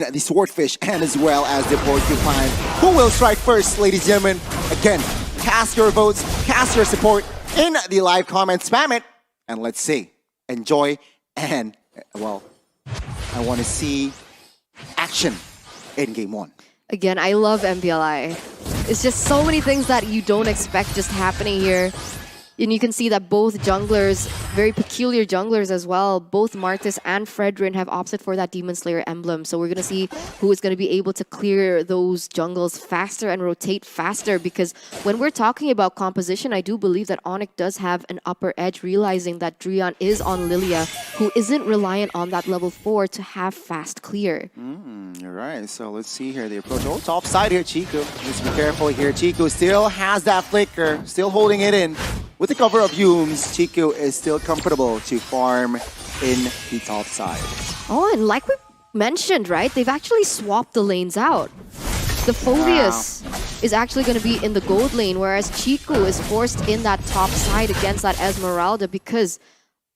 the swordfish and as well as the porcupine. Who will strike first, ladies and gentlemen? Again, cast your votes, cast your support in the live comments, spam it, and let's see. Enjoy and, well, I want to see action in game one. Again, I love MPLI. It's just so many things that you don't expect just happening here. And you can see that both junglers, very peculiar junglers as well, both Martis and Fredrin have opted for that Demon Slayer emblem. So we're going to see who is going to be able to clear those jungles faster and rotate faster. Because when we're talking about composition, I do believe that ONIC does have an upper edge, realizing that Drian is on Lilia, who isn't reliant on that level 4 to have fast clear. All right, so let's see here the approach. Oh, top side here, Chico. Just be careful here. Chico still has that flicker, still holding it in. With the cover of Humes, Chico is still comfortable to farm in the top side. Oh, and like we mentioned, right? They've actually swapped the lanes out. The Phoveus is actually going to be in the gold lane, whereas Chico is forced in that top side against that Esmeralda because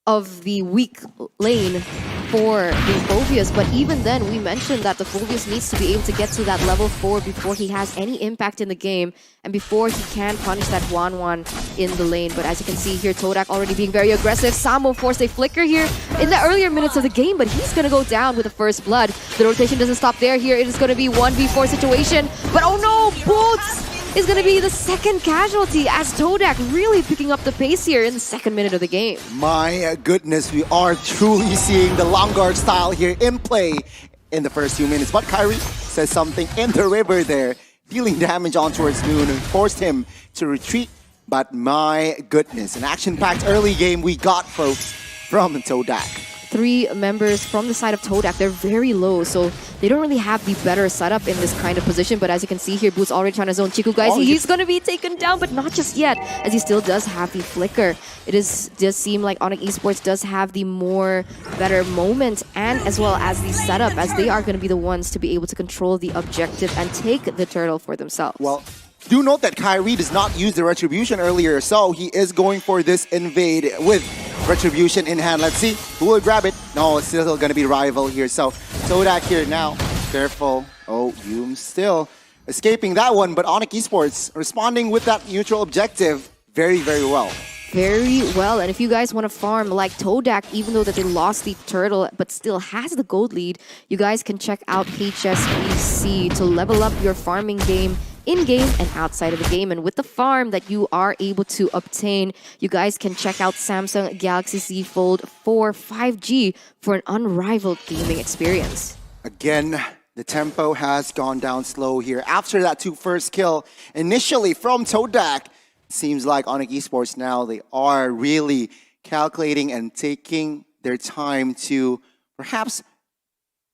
of the weak lane for the Phoveus. But even then, we mentioned that the Phoveus needs to be able to get to that level 4 before he has any impact in the game and before he can punish that 1-1 in the lane. But as you can see here, TODAK already being very aggressive. Samo forced a flicker here in the earlier minutes of the game, but he's going to go down with the first blood. The rotation doesn't stop there. Here it is going to be 1v4 situation. But oh no, Boots is going to be the second casualty as TODAK really picking up the pace here in the second minute of the game. My goodness, we are truly seeing the long guard style here in play in the first few minutes. But Kyrie says something in the river there, dealing damage on towards Moon and forced him to retreat. But my goodness, an action-packed early game we got, folks, from TODAK. 3 members from the side of TODAK. They're very low, so they don't really have the better setup in this kind of position. But as you can see here, Boots already trying to zone Chico, guys. He's going to be taken down, but not just yet, as he still does have the flicker. Does seem like ONIC Esports does have the more better moment and as well as the setup, as they are going to be the ones to be able to control the objective and take the turtle for themselves. Well, do note that Kyrie does not use the Retribution earlier, so he is going for this invade with Retribution in hand. Let's see who will grab it. No, it's still going to be rival here. So TODAK here now. Careful. Oh, Hume still escaping that one, but ONIC Esports responding with that neutral objective very, very well. Very well, and if you guys want to farm like TODAK, even though that they lost the turtle but still has the gold lead, you guys can check out HSBC to level up your farming game in-game and outside of the game. And with the farm that you are able to obtain, you guys can check out Samsung Galaxy Z Fold 4 5G for an unrivaled gaming experience. Again, the tempo has gone down slow here. After that first kill initially from TODAK, seems like ONIC Esports now, they are really calculating and taking their time to perhaps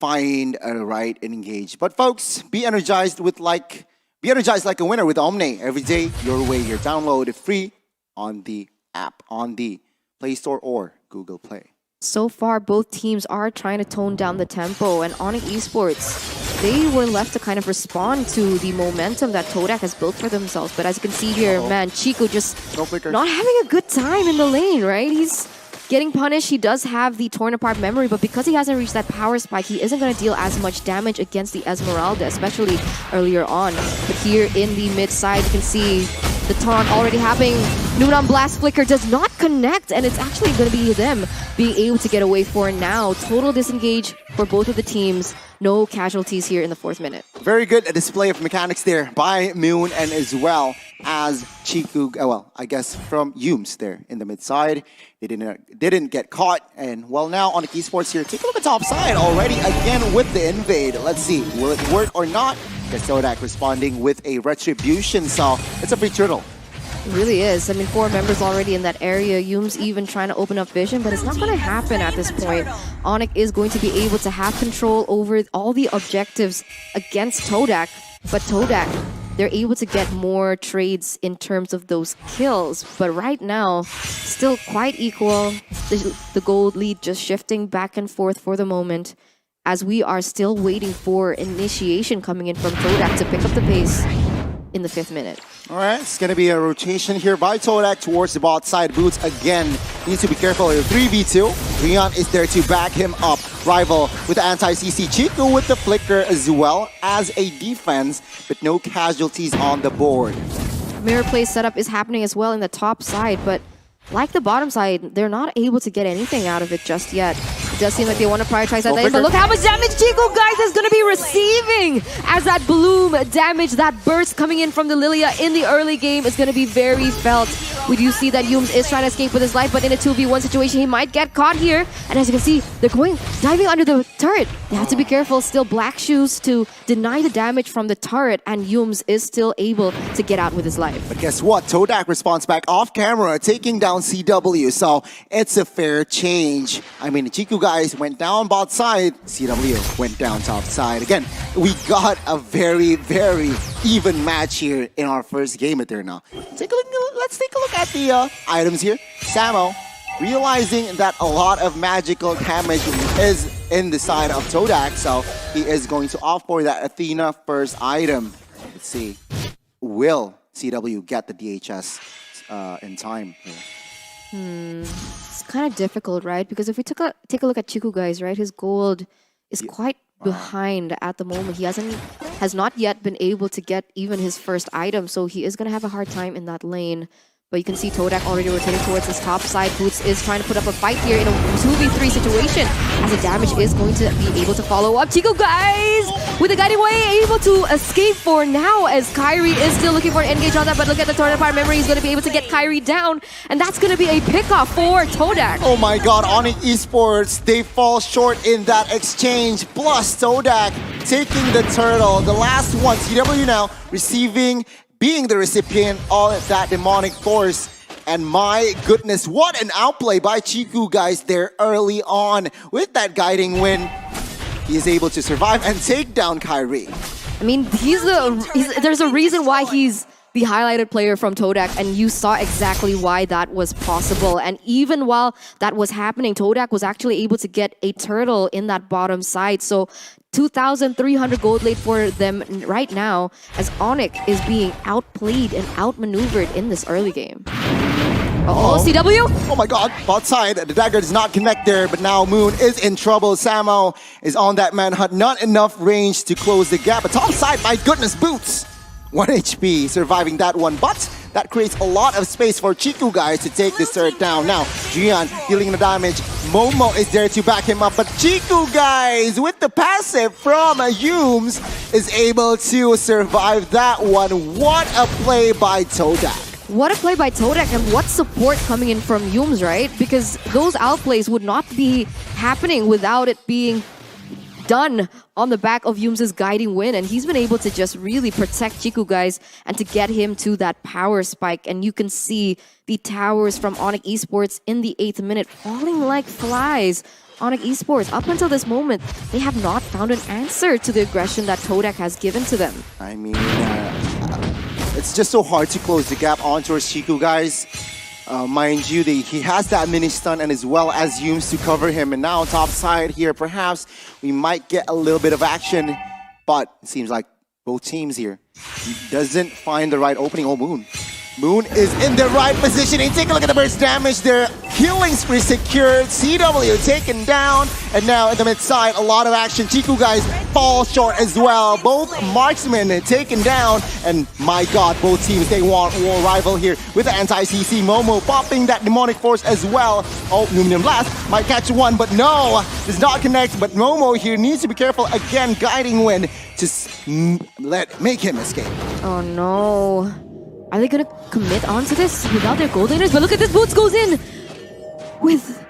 find a right and engage. But folks, be energized like a winner with Omni. Every day, your way. You're downloaded free on the app, on the Play Store or Google Play. So far, both teams are trying to tone down the tempo, and ONIC Esports, they were left to kind of respond to the momentum that TODAK has built for themselves. But as you can see here, man, Chico just not having a good time in the lane, right? He's getting punished. He does have the torn apart memory, but because he hasn't reached that power spike, he isn't going to deal as much damage against the Esmeralda, especially earlier on. But here in the mid side, you can see the taunt already happening. Noonan Blast Flicker does not connect, and it's actually going to be them being able to get away for now. Total disengage for both of the teams. No casualties here in the 4th minute. Very good display of mechanics there by Moon and as well as Chiku, well, I guess from Humes there in the mid side. They didn't get caught, and well, now ONIC Esports here. Take a look at top side already again with the invade. Let's see, will it work or not? Guess TODAK responding with a Retribution, so it's a free turtle. It really is. I mean, 4 members already in that area. Yume's even trying to open up vision, but it's not going to happen at this point. ONIC is going to be able to have control over all the objectives against TODAK, but TODAK, they're able to get more trades in terms of those kills. But right now, still quite equal. The gold lead just shifting back and forth for the moment, as we are still waiting for initiation coming in from TODAK to pick up the pace. in the 5th minute. All right, it's going to be a rotation here by TODAK towards the bot side. Boots again needs to be careful here. 3v2. Rion is there to back him up. Rival with the anti-CC. Chico with the flicker as well as a defense, but no casualties on the board. Mirror play setup is happening as well in the top side, but like the bottom side, they're not able to get anything out of it just yet. It does seem like they want to prioritize that lane, but look how much damage Chico, guys, is going to be receiving as that bloom damage, that burst coming in from the Lilia in the early game is going to be very felt. We do see that Yums is trying to escape with his life, but in a 2v1 situation, he might get caught here. And as you can see, they're diving under the turret. They have to be careful. Still Black Shoes to deny the damage from the turret, and Yums is still able to get out with his life. But guess what? TODAK responds back off camera, taking down CW. So it's a fair change. I mean, the Chiku guys went down bot side. CW went down top side. Again, we got a very, very even match here in our first game at there now. Let's take a look at the items here. Samo, realizing that a lot of magical damage is in the side of TODAK, so he is going to opt for that Athena first item. Let's see. Will CW get the DHS in time here? It's kind of difficult, right? Because if we take a look at Chiku, guys, right, his gold is quite behind at the moment. He has not yet been able to get even his first item, so he is going to have a hard time in that lane. But you can see TODAK already rotating towards his top side. Boots is trying to put up a fight here in a 2v3 situation, as the damage is going to be able to follow up. Chico, guys, with the guiding way, able to escape for now, as Kyrie is still looking for an engage on that. But look at the tornado power memory. He's going to be able to get Kyrie down, and that's going to be a pickoff for TODAK. Oh my god, ONIC ESports, they fall short in that exchange. Plus, TODAK taking the turtle. The last one, CW now being the recipient of that demonic force. And my goodness, what an outplay by Chiku, guys, there early on. With that guiding win, he is able to survive and take down Kyrie. I mean, there's a reason why he's the highlighted player from TODAK, and you saw exactly why that was possible. And even while that was happening, TODAK was actually able to get a turtle in that bottom side. So 2,300 gold late for them right now, as ONIC is being outplayed and outmaneuvered in this early game. CW? Oh my god, bot side, the dagger does not connect there, but now Moon is in trouble. Samo is on that manhunt, not enough range to close the gap. But top side, my goodness, Boots! 1 HP, surviving that one, but that creates a lot of space for Chiku, guys, to take this third down. Now, Jian dealing the damage. Momo is there to back him up, but Chiku, guys, with the passive from Yums, is able to survive that one. What a play by TODAK. What a play by TODAK, and what support coming in from Yums, right? Because those outplays would not be happening without it being done on the back of Yums' guiding win, and he's been able to just really protect Chiku, guys, and to get him to that power spike. And you can see the towers from ONIC ESports in the 8th minute falling like flies. ONIC ESports, up until this moment, they have not found an answer to the aggression that TODAK has given to them. I mean, it's just so hard to close the gap on towards Chiku, guys. Mind you, he has that mini stun and as well as Yums to cover him. And now top side here, perhaps we might get a little bit of action. But it seems like both teams here doesn't find the right opening. Oh, Moon. Moon is in the right position. And take a look at the burst damage there. Killing spree secured. CW taken down. And now in the mid side, a lot of action. Chiku, guys, fall short as well. Both marksmen taken down. And my god, both teams, they want war rival here with the anti-CC. Momo popping that demonic force as well. Oh, Numium Blast might catch one, but no, does not connect. But Momo here needs to be careful. Again, guiding win to make him escape. Oh no. Are they gonna commit onto this without their gold laners? But look at this, Boots goes in with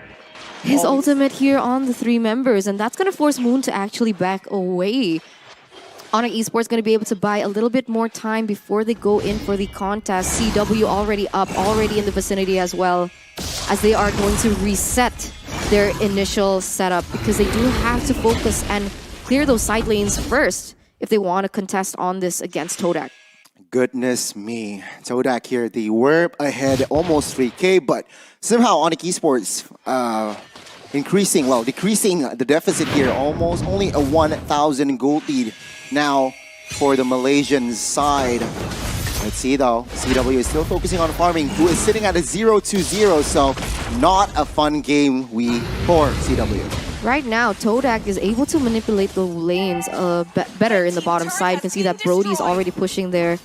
his ultimate here on the 3 members, and that's gonna force Moon to actually back away. ONIC ESports gonna be able to buy a little bit more time before they go in for the contest. CW already up, already in the vicinity as well, as they are going to reset their initial setup, because they do have to focus and clear those side lanes first if they want to contest on this against TODAK. Goodness me. TODAK here, they were ahead almost 3K, but somehow ONIC ESports decreasing the deficit here. Almost only a 1,000 gold lead now for the Malaysian side. Let's see though, CW is still focusing on farming, who is sitting at a 0-0, so not a fun game for CW. Right now, TODAK is able to manipulate the lanes better in the bottom side. You can see that Brody is already pushing there.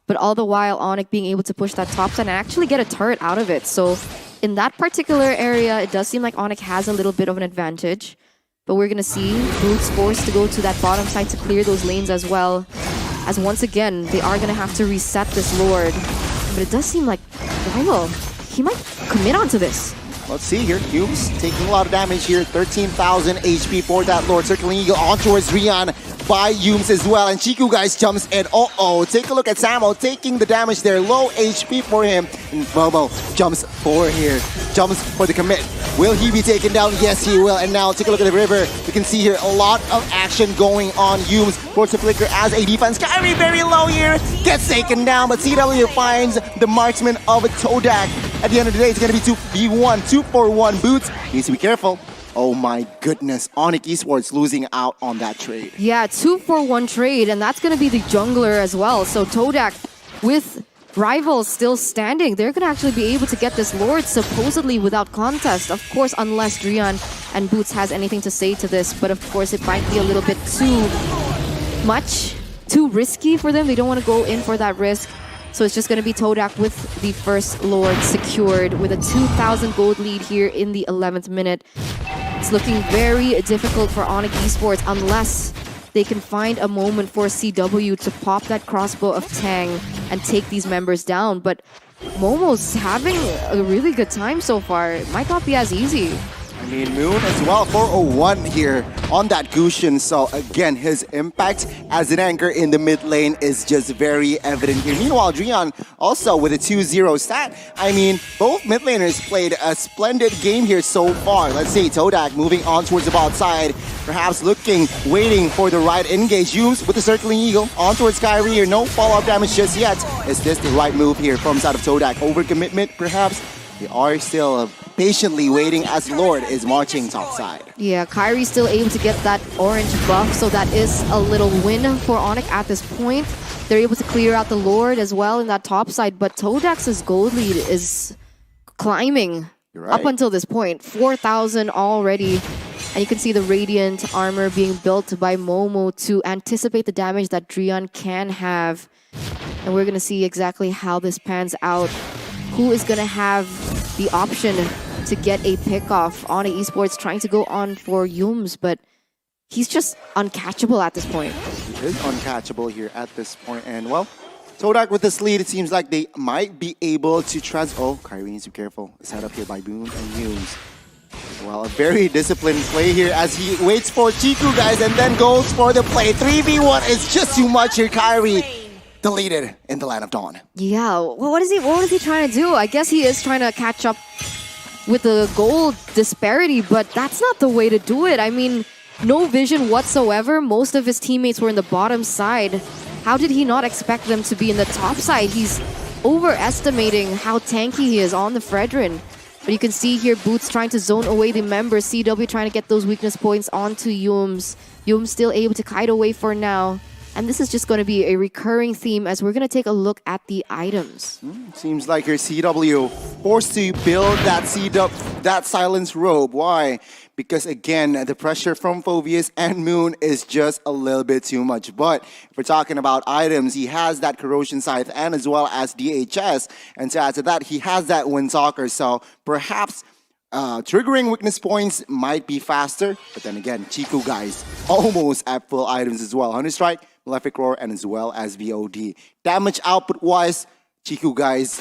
But all the while, ONIC being able to push that top side and actually get a turret out of it. So in that particular area, it does seem like ONIC has a little bit of an advantage. But we're going to see Boots forced to go to that bottom side to clear those lanes as well. As once again, they are going to have to reset this Lord. But it does seem like Rival, he might commit onto this. Let's see here. Humes taking a lot of damage here. 13,000 HP for that Lord. Circling Eagle on towards Rian by Humes as well. And Chiku, guys, jumps in. Uh-oh. Take a look at Samo taking the damage there. Low HP for him. And Momo jumps for here. Jumps for the commit. Will he be taken down? Yes, he will. And now take a look at the river. You can see here a lot of action going on. Humes forced to flicker as a defense. Kyrie very low here. Gets taken down. But CW finds the marksman of TODAK. At the end of the day, it's going to be 2v1, 2-for-1. Boots needs to be careful. Oh my goodness, ONIC Esports losing out on that trade. Yeah, 2-for-1 trade, and that's going to be the jungler as well. So TODAK, with Rivals still standing, they're going to actually be able to get this Lord supposedly without contest. Of course, unless Drian and Boots has anything to say to this. But of course, it might be a little bit too much, too risky for them. They don't want to go in for that risk. So it's just going to be TODAK with the first Lord secured with a 2,000 gold lead here in the 11th minute. It's looking very difficult for ONIC Esports unless they can find a moment for CW to pop that crossbow of Tang and take these members down. But Momo's having a really good time so far. It might not be as easy. I mean, Moon as well, 401 here on that Gusion. So again, his impact as an anchor in the mid lane is just very evident here. Meanwhile, Drian also with a 2-0 stat. I mean, both mid laners played a splendid game here so far. Let's see, TODAK moving on towards the bot side. Perhaps looking, waiting for the right engage. Humes with the circling eagle on towards Kyrie here. No follow-up damage just yet. Is this the right move here from side of TODAK? Overcommitment, perhaps? They are still patiently waiting as Lord is marching topside. Yeah, Kyrie's still able to get that orange buff, so that is a little win for ONIC at this point. They're able to clear out the Lord as well in that top side, but TODAK's gold lead is climbing up until this point. 4,000 already. And you can see the Radiant armor being built by Momo to anticipate the damage that Drian can have. And we're going to see exactly how this pans out. Who is going to have the option to get a pick off? ONIC Esports trying to go on for Yums, but he's just uncatchable at this point. He is uncatchable here at this point. And well, TODAK with this lead, it seems like they might be able to Oh, Kyrie needs to be careful. Set up here by Boom and Yums. Well, a very disciplined play here as he waits for Chiku, guys, and then goes for the play. 3v1 is just too much here, Kyrie. Deleted in the Land of Dawn. Yeah, well, what is he trying to do? I guess he is trying to catch up with the gold disparity, but that's not the way to do it. I mean, no vision whatsoever. Most of his teammates were in the bottom side. How did he not expect them to be in the top side? He's overestimating how tanky he is on the Fredrin. But you can see here Boots trying to zone away the members. CW trying to get those weakness points onto Yums. Yums still able to kite away for now. And this is just going to be a recurring theme as we're going to take a look at the items. Seems like your CW forced to build that silence robe. Why? Because again, the pressure from Phoveus and Moon is just a little bit too much. But if we're talking about items, he has that Corrosion Scythe and as well as DHS. And to add to that, he has that Windtalker. So perhaps triggering weakness points might be faster. But then again, Chiku, guys, almost at full items as well. Hunter Strike, Malefic Roar, and as well as VOD. Damage output-wise, Chiku, guys,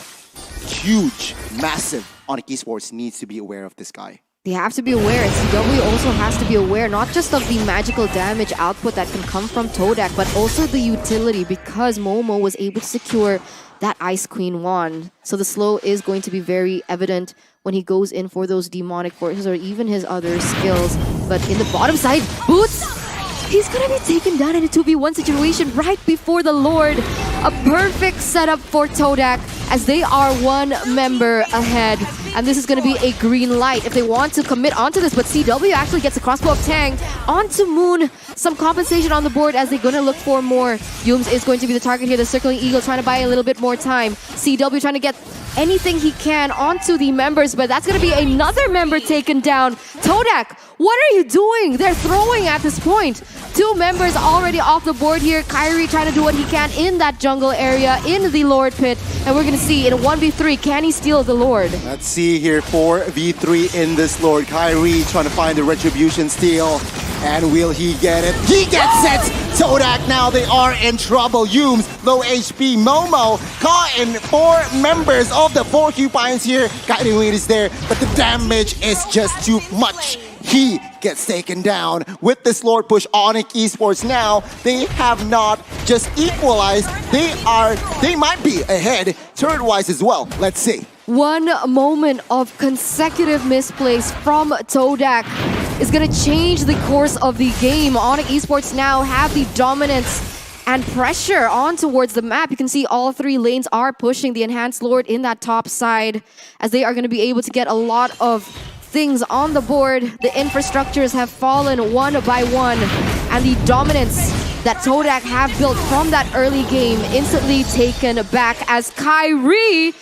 huge, massive. ONIC Esports needs to be aware of this guy. They have to be aware, and CW also has to be aware not just of the magical damage output that can come from TODAK, but also the utility, because Momo was able to secure that Ice Queen wand. So the slow is going to be very evident when he goes in for those demonic forces or even his other skills. But in the bottom side, Boots! He's gonna be taken down in a 2v1 situation right before the Lord. A perfect setup for TODAK as they are one member ahead. And this is going to be a green light if they want to commit onto this. But CW actually gets a crossbow of Tang onto Moon. Some compensation on the board as they're going to look for more. Yums is going to be the target here. The Circling Eagle trying to buy a little bit more time. CW trying to get anything he can onto the members, but that's going to be another member taken down. TODAK, what are you doing? They're throwing at this point. 2 members already off the board here. Kyrie trying to do what he can in that jungle area, in the Lord pit. And we're going to see in a 1v3, can he steal the Lord? Let's see here, 4v3 in this Lord. Kyrie trying to find the retribution steal. And will he get it? He gets it! TODAK now, they are in trouble. Yums, low HP. Momo caught in 4 members of the 4 Cubines here. Guiding Wing is there, but the damage is just too much. He gets taken down with this Lord push. ONIC Esports now, they have not just equalized, they might be ahead turret-wise as well. Let's see. One moment of consecutive misplays from TODAK is going to change the course of the game. ONIC Esports now have the dominance and pressure on towards the map. You can see all 3 lanes are pushing the Enhanced Lord in that top side as they are going to be able to get a lot of things on the board. The infrastructures have fallen one by one, and the dominance that TODAK have built from that early game instantly taken back as Kyrie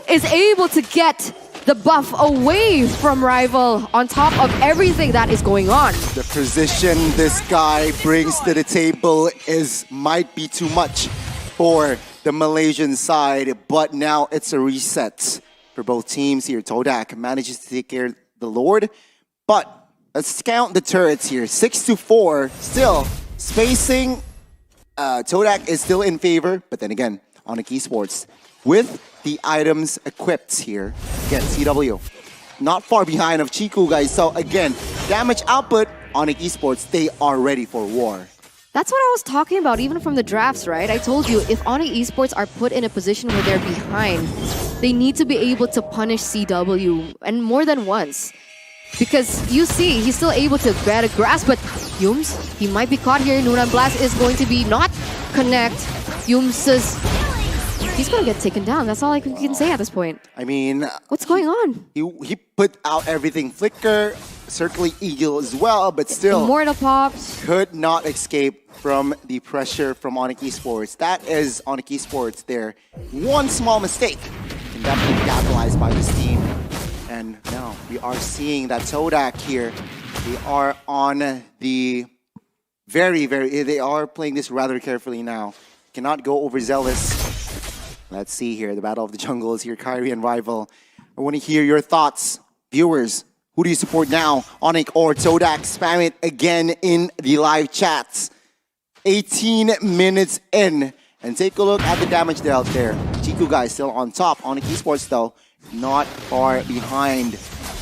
is able to get the buff away from Rival on top of everything that is going on. The position this guy brings to the table might be too much for the Malaysian side, but now it's a reset for both teams here. TODAK manages to take care of the Lord, but let's count the turrets here. 6-4, still spacing. TODAK is still in favor, but then again, ONIC Esports with the items equipped here. Again, CW not far behind of Chiku, guys. So again, damage output, ONIC Esports, they are ready for war. That's what I was talking about, even from the drafts, right? I told you, if ONIC Esports are put in a position where they're behind, they need to be able to punish CW, and more than once. Because you see, he's still able to get a grasp, but Yums, he might be caught here. Nunan Blast is going to be not connect. Yums is... he's going to get taken down. That's all I can say at this point. I mean... what's going on? He put out everything. Flicker, Circling Eagle as well, but still... Mortal Pops. Could not escape from the pressure from ONIC Esports. That is ONIC Esports there. One small mistake can definitely be capitalized by this team. And now we are seeing that TODAK here, they are on the they are playing this rather carefully now. Cannot go overzealous. Let's see here, the battle of the jungle is here, Kyrie and Rival. I want to hear your thoughts. Viewers, who do you support now? ONIC or TODAK? Spam it again in the live chats. 18 minutes in. And take a look at the damage dealt there. Chiku guys still on top. ONIC Esports though, not far behind.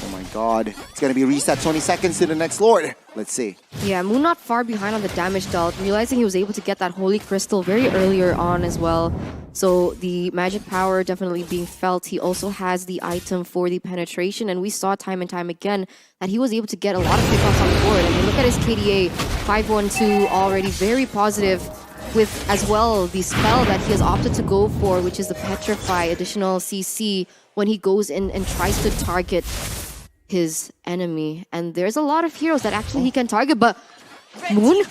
Oh my god. It's gonna be reset 20 seconds to the next Lord. Let's see. Yeah, Moon not far behind on the damage dealt, realizing he was able to get that Holy Crystal very earlier on as well. So the magic power definitely being felt. He also has the item for the penetration, and we saw time and time again that he was able to get a lot of pickoffs on the board. I mean, look at his KDA, 512 already, very positive. With as well the spell that he has opted to go for, which is the Petrify, additional CC when he goes in and tries to target his enemy. And there's a lot of heroes that actually he can target, but Moon?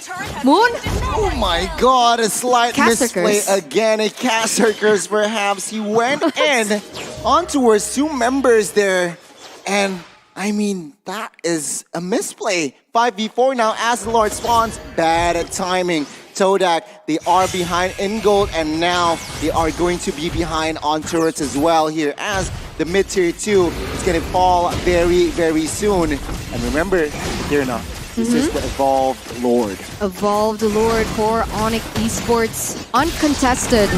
Oh my god, a slight misplay Cast again. A cast circus perhaps. He went in on towards 2 members there. And I mean, that is a misplay. 5v4 now as the Lord spawns. Bad timing. TODAK, they are behind in gold, and now they are going to be behind on turrets as well here as the mid-tier 2 is going to fall very, very soon. And remember, they're not. This is the Evolved Lord. Evolved Lord for ONIC Esports, uncontested,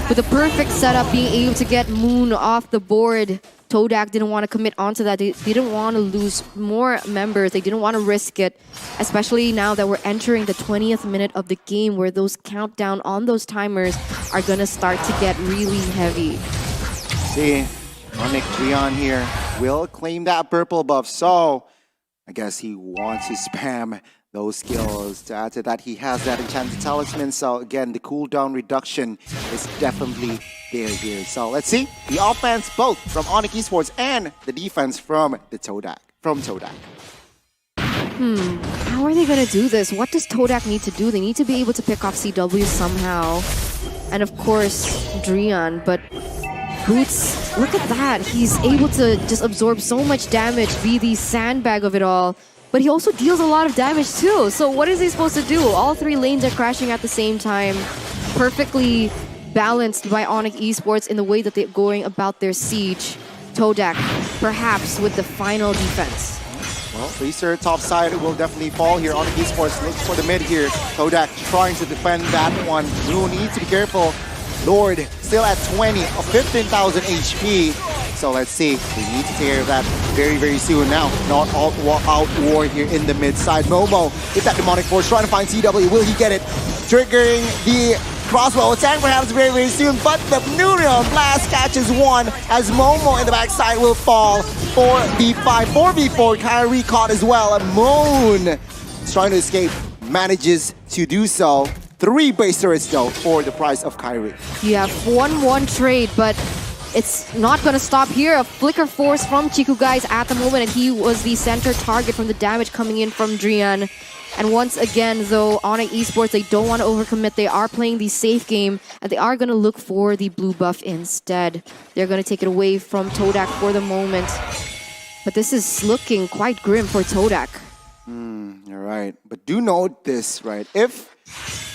with a perfect setup, being able to get Moon off the board. TODAK didn't want to commit onto that. They didn't want to lose more members. They didn't want to risk it, especially now that we're entering the 20th minute of the game where those countdown on those timers are going to start to get really heavy. See, ONIC Leon here will claim that purple buff, so I guess he wants to spam those skills. To add to that, he has that enchanted talisman. So again, the cooldown reduction is definitely there here. So let's see the offense both from ONIC Esports and the defense from the TODAK. How are they gonna do this? What does TODAK need to do? They need to be able to pick off CW somehow. And of course, Drian, but Boots, look at that. He's able to just absorb so much damage, be the sandbag of it all. But he also deals a lot of damage too. So what is he supposed to do? All three lanes are crashing at the same time. Perfectly balanced by ONIC Esports in the way that they're going about their siege. TODAK, perhaps with the final defense. Well, Freezer top side will definitely fall here. ONIC Esports looks for the mid here. TODAK trying to defend that one. Blue needs to be careful. Lord still at 20 of 15,000 HP. So let's see. We need to take care of that very, very soon. Now, not all out war here in the mid side. Momo with that demonic force trying to find CW. Will he get it? Triggering the crossbow attack perhaps very, very soon. But the Neutron Blast catches one as Momo in the backside will fall. 4v5, 4v4. Kyrie caught as well. And Moon is trying to escape. Manages to do so. 3 base turrets though for the price of Kyrie. You have 1-1 trade, but it's not going to stop here. A flicker force from Chiku guys at the moment, and he was the center target from the damage coming in from Drian. And once again, though, ONIC Esports, they don't want to overcommit. They are playing the safe game, and they are going to look for the blue buff instead. They're going to take it away from TODAK for the moment. But this is looking quite grim for TODAK. You're right. But do note this, right? If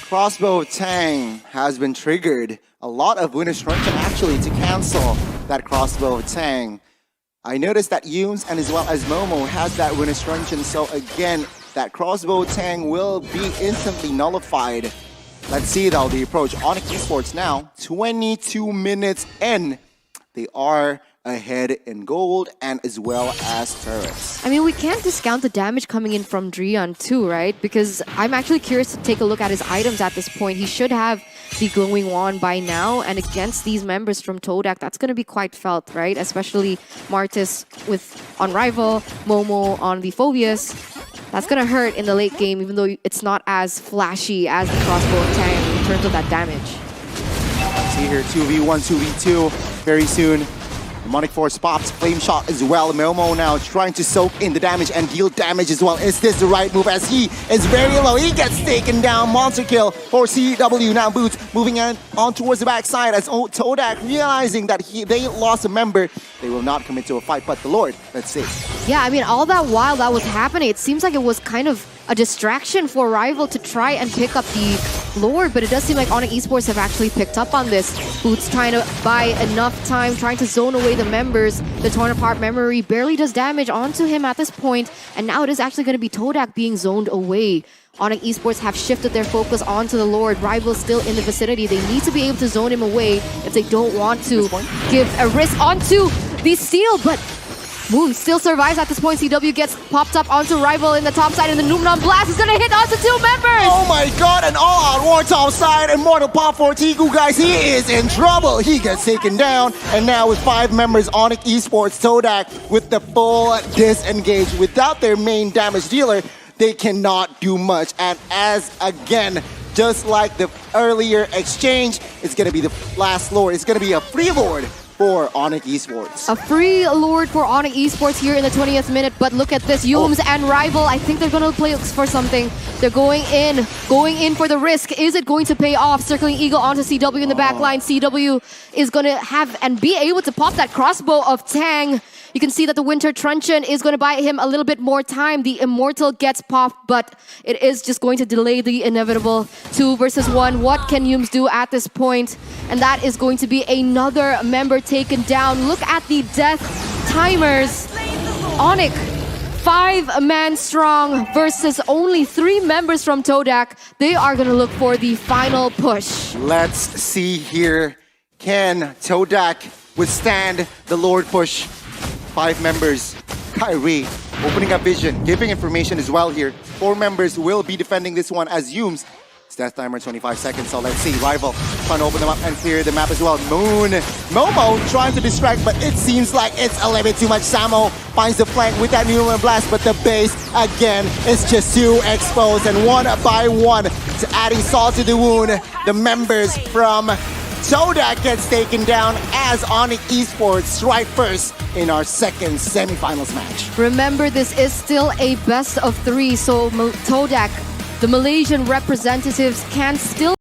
Crossbow Tang has been triggered, a lot of Winner's Truncheon actually to cancel that Crossbow Tang. I noticed that Yumes and as well as Momo has that Winner's Truncheon, so again, that Crossbow Tang will be instantly nullified. Let's see though the approach. ONIC Esports now, 22 minutes in. They are ahead in gold and as well as turrets. I mean, we can't discount the damage coming in from Drian too, right? Because I'm actually curious to take a look at his items at this point. He should have the glowing wand by now, and against these members from TODAK, that's going to be quite felt, right? Especially Martis on Rival, Momo on the Phobius. That's going to hurt in the late game, even though it's not as flashy as the crossbow Tang in terms of that damage. See here, 2v1, 2v2 very soon. Demonic Force pops, Flame Shot as well. Momo now trying to soak in the damage and deal damage as well. Is this the right move as he is very low? He gets taken down. Monster kill for CW. Now Boots moving on towards the backside as TODAK realizing that they lost a member. They will not commit to a fight, but the Lord, let's see. Yeah, I mean, all that while that was happening, it seems like it was kind of a distraction for Rival to try and pick up the Lord, but it does seem like ONIC Esports have actually picked up on this. Boots trying to buy enough time, trying to zone away the members. The torn apart memory barely does damage onto him at this point, and now it is actually going to be TODAK being zoned away. ONIC Esports have shifted their focus onto the Lord. Rival still in the vicinity. They need to be able to zone him away if they don't want to give a risk onto the steal, but Moon still survives at this point. CW gets popped up onto Rival in the top side, and the Numnon Blast is gonna hit onto 2 members! Oh my god, an all-out war top side, and Mortal Pop for Tiku, guys. He is in trouble. He gets taken down, and now with 5 members, ONIC Esports, TODAK with the full disengage. Without their main damage dealer, they cannot do much. And as again, just like the earlier exchange, it's gonna be the last Lord. It's gonna be a free Lord for ONIC Esports. A free Lord for ONIC Esports here in the 20th minute, but look at this. Yumes and Rival, I think they're gonna play for something. They're going in for the risk. Is it going to pay off? Circling Eagle onto CW in the back line. CW is gonna have and be able to pop that crossbow of Tang. You can see that the Winter Truncheon is going to buy him a little bit more time. The Immortal gets popped, but it is just going to delay the inevitable 2 versus 1. What can Yumes do at this point? And that is going to be another member taken down. Look at the death timers. ONIC, 5-man strong versus only 3 members from TODAK. They are going to look for the final push. Let's see here. Can TODAK withstand the Lord push? 5 members. Kyrie opening up vision, giving information as well here. 4 members will be defending this one as Yumes It's death timer, 25 seconds, so let's see. Rival trying to open them up and clear the map as well. Momo trying to distract, but it seems like it's a little bit too much. Samo finds the flank with that Newland Blast, but the base, again, is just too exposed. And one by one, it's adding salt to the wound. The members from TODAK gets taken down as ONIC Esports strike first in our second semifinals match. Remember, this is still a best of 3, so TODAK, the Malaysian representatives, can still